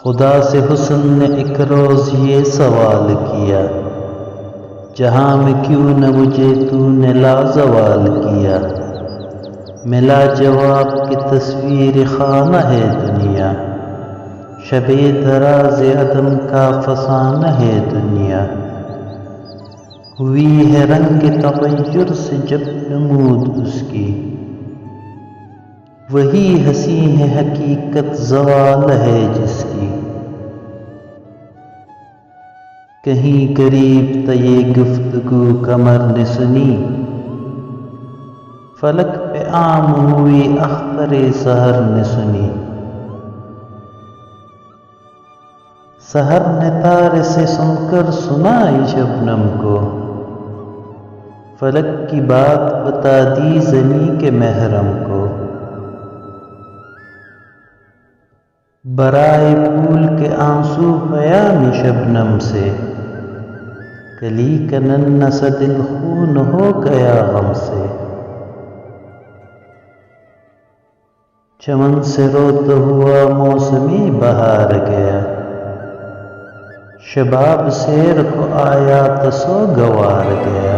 خدا سے حسن نے ایک روز یہ سوال کیا، جہاں میں کیوں نہ مجھے تو نے لازوال کیا؟ ملا جواب کہ تصویر خانہ ہے دنیا، شب دراز عدم کا فسانہ ہے دنیا۔ ہوئی ہے رنگ تغیر سے جب نمود اس کی، وہی ہنسی ہے حقیقت زوال ہے جس کی۔ کہیں قریب تھا یہ گفتگو قمر نے سنی، فلک پہ عام ہوئی اختر سحر نے سنی۔ سحر نے تارے سے سن کر سنائی شبنم کو، فلک کی بات بتا دی زمیں کے محرم کو۔ برائے پھول کے آنسو پیام شبنم سے، کلی کا ننھا سا دل خون ہو گیا غم سے۔ چمن سے روتا ہوا موسمی بہار گیا، شباب سیر کو آیا تو سوگوار گیا۔